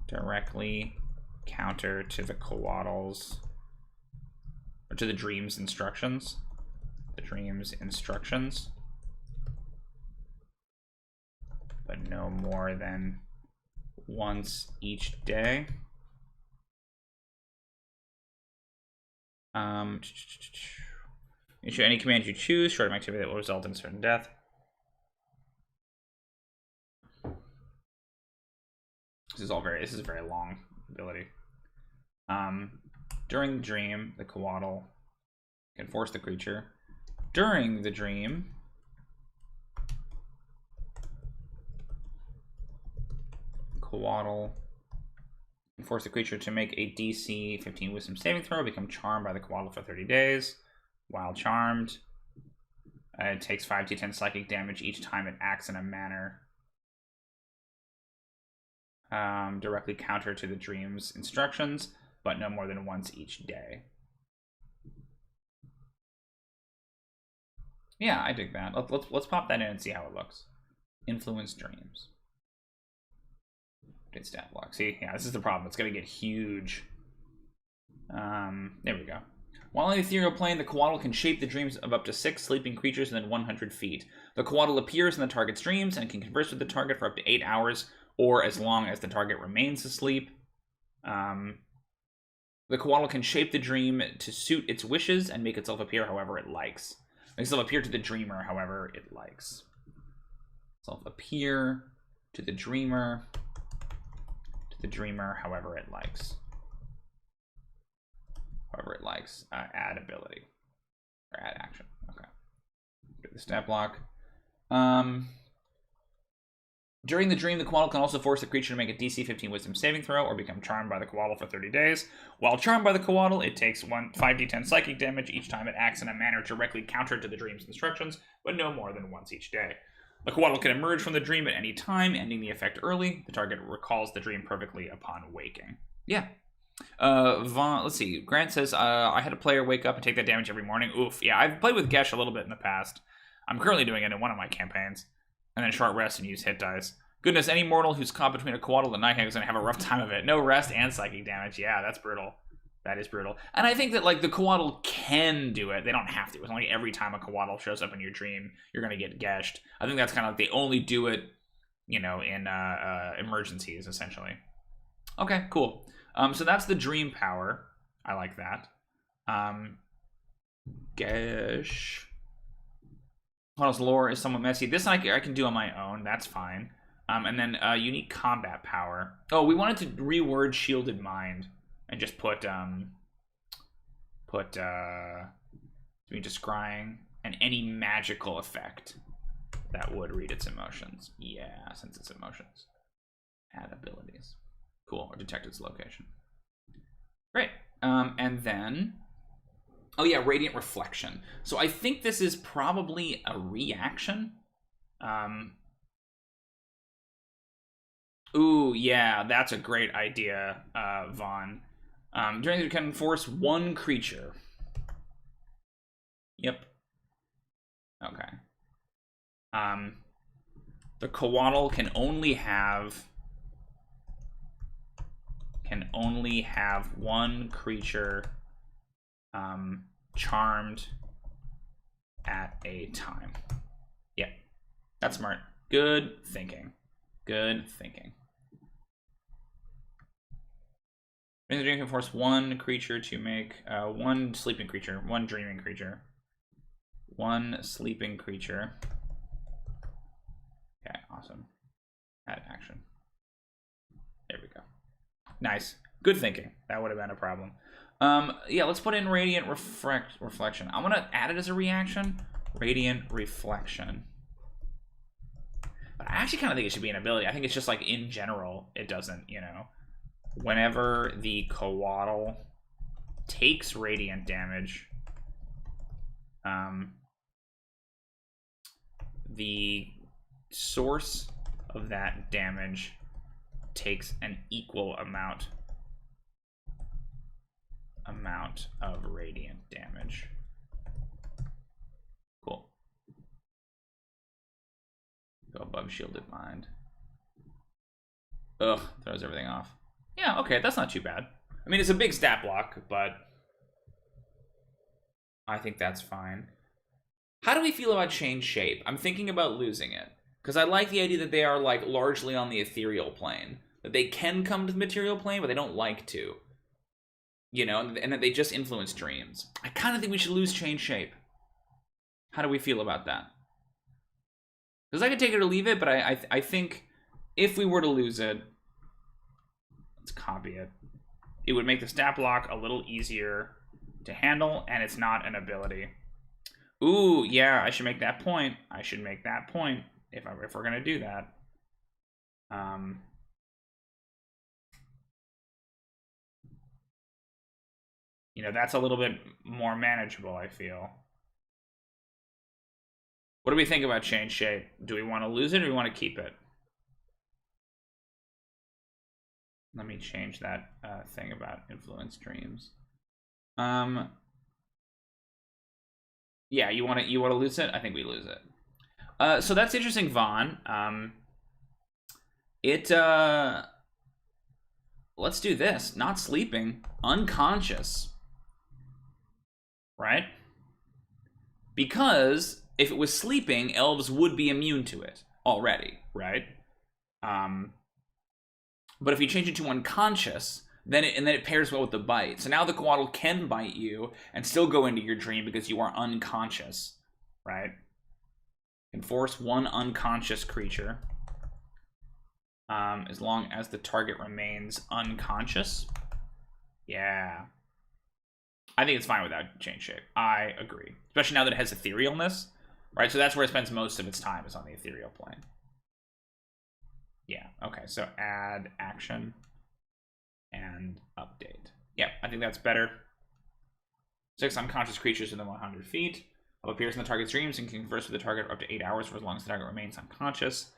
directly counter to the Couatl's, or to the dream's instructions. The dream's instructions, but no more than once each day. Issue any command you choose, short of activity that will result in certain death. This is a very long ability. During the dream, the Couatl can force the creature. During the dream, Couatl can force the creature to make a DC 15 Wisdom saving throw, become charmed by the Couatl for 30 days. While charmed, it takes 5d10 psychic damage each time it acts in a manner directly counter to the dream's instructions, but no more than once each day. Yeah, I dig that. Let's pop that in and see how it looks. Influence dreams. Did stat block. See, yeah, this is the problem. It's gonna get huge. There we go. While in the ethereal plane, the Couatl can shape the dreams of up to 6 sleeping creatures within 100 feet. The Couatl appears in the target's dreams and can converse with the target for up to 8 hours, or as long as the target remains asleep. The Couatl can shape the dream to suit its wishes and make itself appear however it likes. Make itself appear to the dreamer however it likes. Itself appear to the dreamer however it likes. However it likes. Add ability. Or add action. Okay. Do the stat block. During the dream, the Couatl can also force the creature to make a DC 15 Wisdom saving throw or become charmed by the Couatl for 30 days. While charmed by the Couatl, it takes 5d10 psychic damage each time it acts in a manner directly counter to the dream's instructions, but no more than once each day. The Couatl can emerge from the dream at any time, ending the effect early. The target recalls the dream perfectly upon waking. Yeah. Let's see. Grant says, I had a player wake up and take that damage every morning. Oof. Yeah, I've played with Gesh a little bit in the past. I'm currently doing it in one of my campaigns. And then short rest and use hit dice. Goodness, any mortal who's caught between a Couatl and Nighthawk is going to have a rough time of it. No rest and psychic damage. Yeah, that's brutal. That is brutal. And I think that, like, the Couatl can do it. They don't have to. It's only every time a Couatl shows up in your dream, you're going to get geshed. I think that's kind of like they only do it, you know, in emergencies, essentially. Okay, cool. So that's the dream power. I like that. Gesh. Couatl's lore is somewhat messy. This I can do on my own. That's fine. And then unique combat power. Oh, we wanted to reword Shielded Mind and just put scrying and any magical effect that would read its emotions. Yeah, since it's emotions. Add abilities. Cool. Or detect its location. Great. And then, oh yeah, Radiant Reflection. So I think this is probably a reaction. Ooh, yeah, that's a great idea, Vaughn. During the can force one creature. Yep. Okay. The Couatl can only have one creature charmed at a time. Yeah, that's smart. Good thinking. Good thinking. The dream can force one creature to make one sleeping creature, one dreaming creature, one sleeping creature. Okay, awesome. Add action. There we go. Nice. Good thinking. That would have been a problem. Yeah, let's put in Radiant Reflection. I'm going to add it as a reaction. Radiant Reflection. But I actually kind of think it should be an ability. I think it's just like in general, it doesn't, you know. Whenever the Couatl takes radiant damage, the source of that damage takes an equal amount of radiant damage. Cool. Go above shielded mind. Ugh, throws everything off. Yeah, okay, that's not too bad. I mean, it's a big stat block, but I think that's fine. How do we feel about change shape? I'm thinking about losing it, because I like the idea that they are like largely on the ethereal plane. That they can come to the material plane, but they don't like to. You know, and that they just influence dreams. I kind of think we should lose change shape. How do we feel about that? Because I could take it or leave it, but I think if we were to lose it, let's copy it. It would make the stat block a little easier to handle, and it's not an ability. Ooh, yeah, I should make that point. I should make that point if we're gonna do that. You know, that's a little bit more manageable, I feel. What do we think about change shape? Do we want to lose it or do we want to keep it? Let me change that thing about influence dreams. Yeah, you want to lose it? I think we lose it. So that's interesting, Vaughn. Let's do this. Not sleeping, unconscious. Right? Because if it was sleeping, elves would be immune to it already, right? But if you change it to unconscious, then it pairs well with the bite. So now the Couatl can bite you and still go into your dream because you are unconscious, right? Can force one unconscious creature as long as the target remains unconscious. Yeah. I think it's fine without change shape. I agree. Especially now that it has etherealness, right? So that's where it spends most of its time, is on the ethereal plane. Yeah, okay, so add action and update. Yeah, I think that's better. 6 unconscious creatures within 100 feet. Appears in the target's dreams and can converse with the target for up to 8 hours for as long as the target remains unconscious.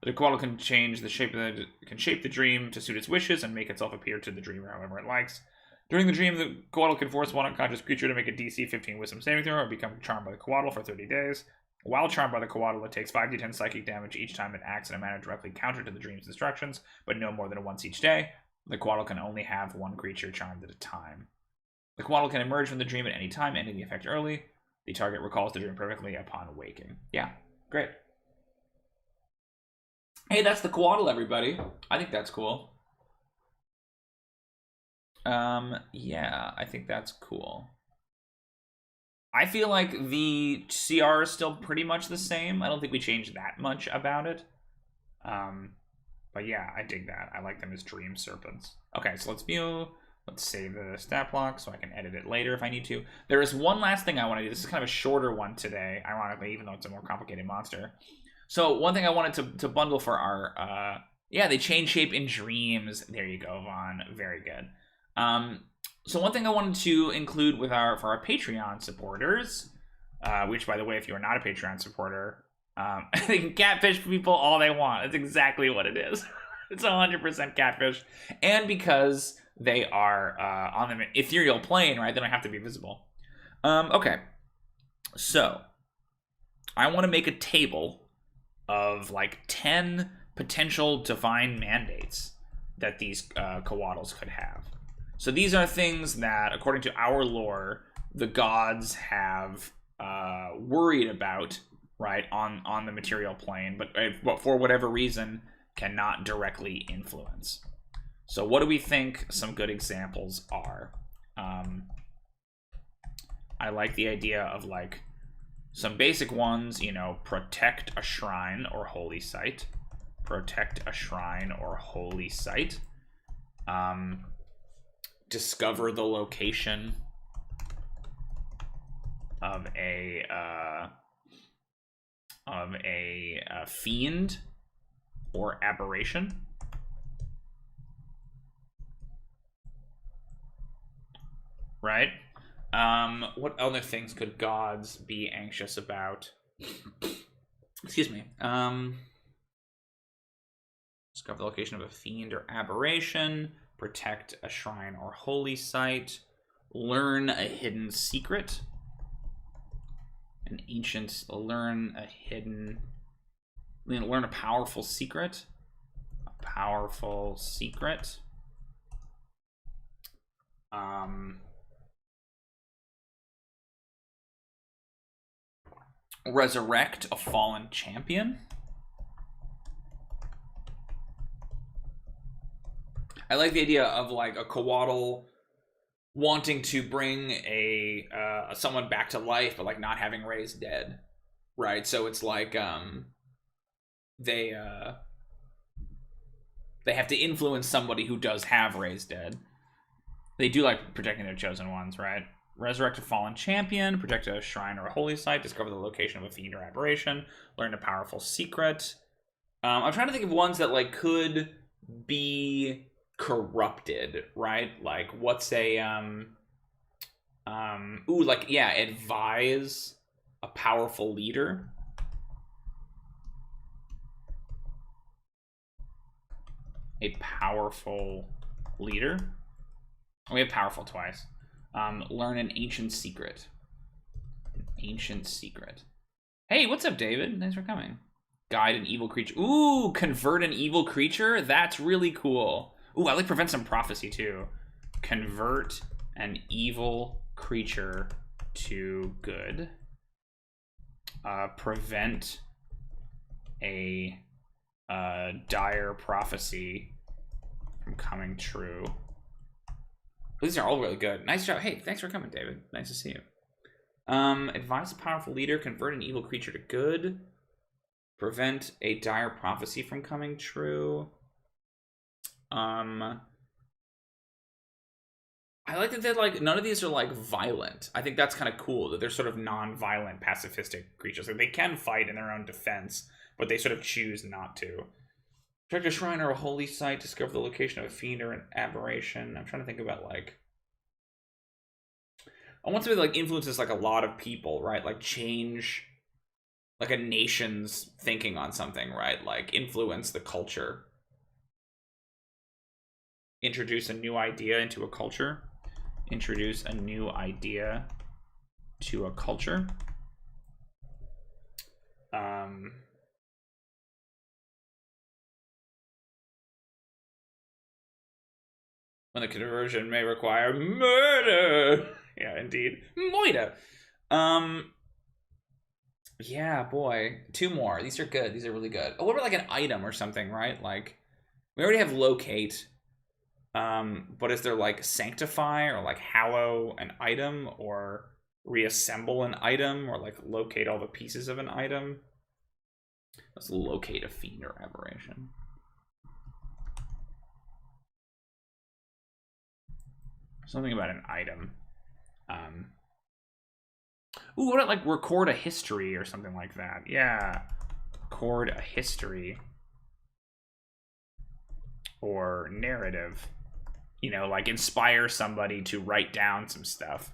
The Couatl can change the shape can shape the dream to suit its wishes and make itself appear to the dreamer however it likes. During the dream, the Couatl can force one unconscious creature to make a DC 15 Wisdom saving throw or become charmed by the Couatl for 30 days. While charmed by the Couatl, it takes 5d10 psychic damage each time it acts in a manner directly counter to the dream's instructions, but no more than once each day. The Couatl can only have one creature charmed at a time. The Couatl can emerge from the dream at any time, ending the effect early. The target recalls the dream perfectly upon waking. Yeah, great. Hey, that's the Couatl, everybody. I think that's cool. Yeah, I think that's cool. I feel like the CR is still pretty much the same. I don't think we changed that much about it. But yeah, I dig that. I like them as dream serpents. Okay, so let's view. Let's save the stat block so I can edit it later if I need to. There is one last thing I want to do. This is kind of a shorter one today, ironically, even though it's a more complicated monster. So one thing I wanted to bundle for our, yeah, they change shape in dreams. There you go, Vaughn. Very good. So one thing I wanted to include with for our Patreon supporters, which, by the way, if you are not a Patreon supporter, they can catfish people all they want. It's exactly what it is. It's 100% catfish. And because they are on the ethereal plane, right, they don't have to be visible. Okay. So I want to make a table of like 10 potential divine mandates that these Couatls could have. So these are things that, according to our lore, the gods have worried about, right, on the material plane, but for whatever reason cannot directly influence. So what do we think some good examples are? I like the idea of like some basic ones, you know, protect a shrine or holy site. Protect a shrine or holy site. Discover the location of a fiend or aberration. right? What other things could gods be anxious about? Excuse me. Discover the location of a fiend or aberration. Protect a shrine or holy site. Learn a hidden secret. Learn a powerful secret. A powerful secret. Resurrect a fallen champion. I like the idea of like a Couatl wanting to bring a someone back to life, but like not having raised dead, right? So it's like they have to influence somebody who does have raised dead. They do like protecting their chosen ones, right? Resurrect a fallen champion, protect a shrine or a holy site, discover the location of a fiend or aberration, learn a powerful secret. I'm trying to think of ones that like could be corrupted, right? Like what's a advise a powerful leader. A powerful leader. We have powerful twice. Learn an ancient secret. An ancient secret. Hey, what's up, David? Thanks for coming. Guide an evil creature. Ooh, convert an evil creature? That's really cool. Ooh, I like prevent some prophecy too. Convert an evil creature to good. Prevent a dire prophecy from coming true. These are all really good. Nice job. Hey, thanks for coming, David. Nice to see you. Advise a powerful leader. Convert an evil creature to good. Prevent a dire prophecy from coming true. I like that they're like, none of these are like violent. I think that's kind of cool that they're sort of non-violent, pacifistic creatures. Like they can fight in their own defense, but they sort of choose not to. Protect a shrine or a holy site. Discover the location of a fiend or an aberration. I'm trying to think about like, I want something that like influences like a lot of people, right? Like change like a nation's thinking on something, right? Like influence the culture. Introduce a new idea into a culture. Introduce a new idea to a culture. When the conversion may require murder. Yeah, indeed. Moida. Yeah, boy. Two more. These are good. These are really good. Oh, what about like an item or something, right? Like, we already have locate. But is there like sanctify or like hallow an item or reassemble an item or like locate all the pieces of an item? Let's locate a fiend or aberration. Something about an item. Ooh, what about like record a history or something like that? Yeah. Record a history. Or narrative. You know, like inspire somebody to write down some stuff.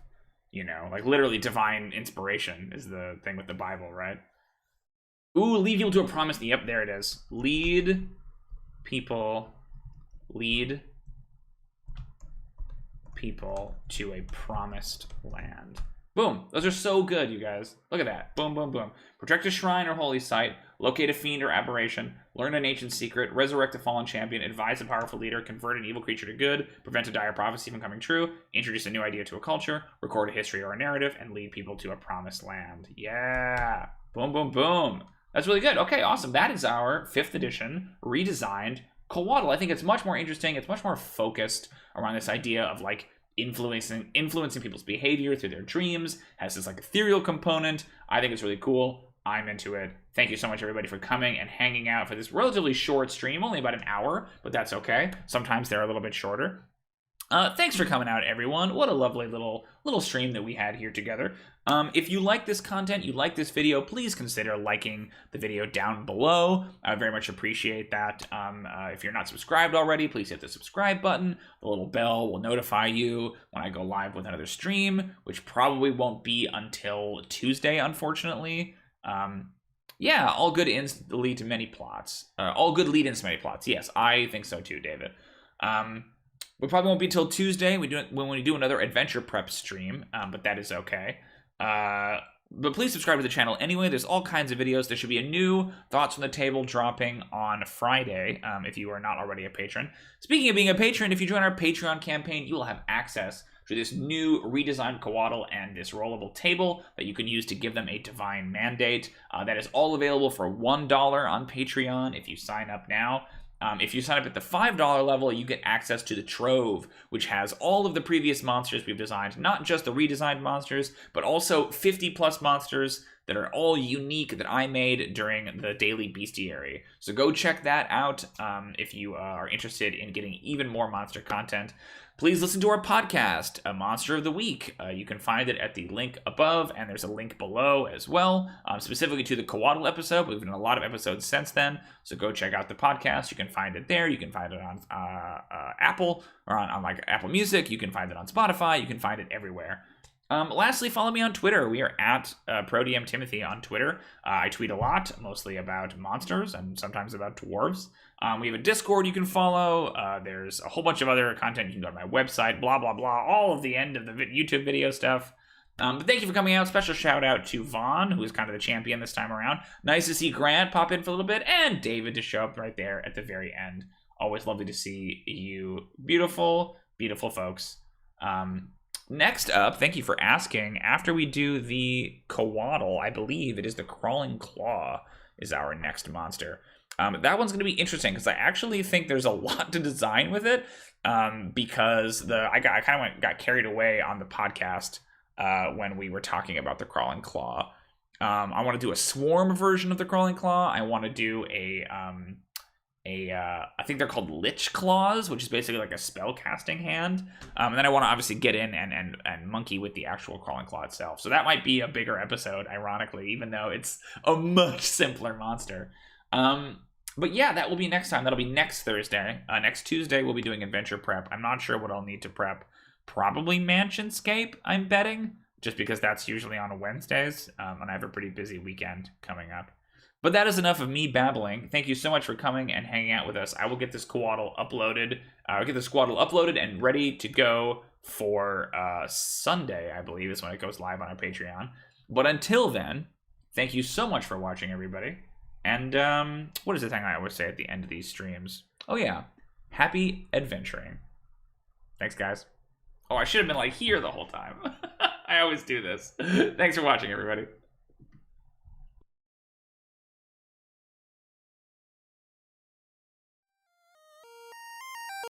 You know, like literally divine inspiration is the thing with the Bible, right? Ooh, lead people to a promised. Yep, there it is. Lead people to a promised land. Boom. Those are so good, you guys. Look at that. Boom, boom, boom. Protect a shrine or holy site. Locate a fiend or aberration. Learn an ancient secret. Resurrect a fallen champion. Advise a powerful leader. Convert an evil creature to good. Prevent a dire prophecy from coming true. Introduce a new idea to a culture. Record a history or a narrative. And lead people to a promised land. Yeah. Boom, boom, boom. That's really good. Okay, awesome. That is our 5th edition redesigned Couatl. I think it's much more interesting. It's much more focused around this idea of like influencing people's behavior through their dreams. Has this like ethereal component. I think it's really cool. I'm into it. Thank you so much, everybody, for coming and hanging out for this relatively short stream, only about an hour, but that's okay. Sometimes they're a little bit shorter. Thanks for coming out, everyone. What a lovely little stream that we had here together. If you like this content, you like this video, please consider liking the video down below. I very much appreciate that. If you're not subscribed already, please hit the subscribe button. The little bell will notify you when I go live with another stream, which probably won't be until Tuesday, unfortunately. Yeah, all good ends lead to many plots. All good lead-ins to many plots. Yes, I think so too, David. We probably won't be till Tuesday when we do another adventure prep stream, but that is okay. But please subscribe to the channel anyway. There's all kinds of videos. There should be a new Thoughts from the Table dropping on Friday, if you are not already a patron. Speaking of being a patron, if you join our Patreon campaign, you will have access to this new redesigned Couatl and this rollable table that you can use to give them a divine mandate. That is all available for $1 on Patreon if you sign up now. If you sign up at the $5 level, you get access to the Trove, which has all of the previous monsters we've designed, not just the redesigned monsters, but also 50+ monsters that are all unique that I made during the daily bestiary. So go check that out if you are interested in getting even more monster content. Please listen to our podcast, A Monster of the Week. You can find it at the link above, and there's a link below as well, specifically to the Couatl episode. We've done a lot of episodes since then, so go check out the podcast. You can find it there. You can find it on Apple, or on like Apple Music. You can find it on Spotify. You can find it everywhere. Lastly, follow me on Twitter. We are at ProDM Timothy on Twitter. I tweet a lot, mostly about monsters and sometimes about dwarves. We have a Discord you can follow. There's a whole bunch of other content. You can go to my website, blah, blah, blah, all of the end of the YouTube video stuff. But thank you for coming out. Special shout out to Vaughn, who is kind of the champion this time around. Nice to see Grant pop in for a little bit, and David to show up right there at the very end. Always lovely to see you beautiful, beautiful folks. Next up, thank you for asking, after we do the Couatl, I believe it is the Crawling Claw is our next monster. That one's going to be interesting because I actually think there's a lot to design with it because I kind of got carried away on the podcast when we were talking about the Crawling Claw. I want to do a swarm version of the Crawling Claw. I want to do I think they're called Lich Claws, which is basically like a spell casting hand. And then I want to obviously get in and monkey with the actual Crawling Claw itself. So that might be a bigger episode, ironically, even though it's a much simpler monster. But yeah, that will be next time. That'll be next Thursday. Next Tuesday, we'll be doing adventure prep. I'm not sure what I'll need to prep. Probably Mansionscape, I'm betting, just because that's usually on Wednesdays. And I have a pretty busy weekend coming up. But that is enough of me babbling. Thank you so much for coming and hanging out with us. I will get this Couatl uploaded. And ready to go for Sunday, I believe, is when it goes live on our Patreon. But until then, thank you so much for watching, everybody. And what is the thing I always say at the end of these streams? Oh yeah, happy adventuring. Thanks, guys. Oh, I should have been like here the whole time. I always do this. Thanks for watching, everybody.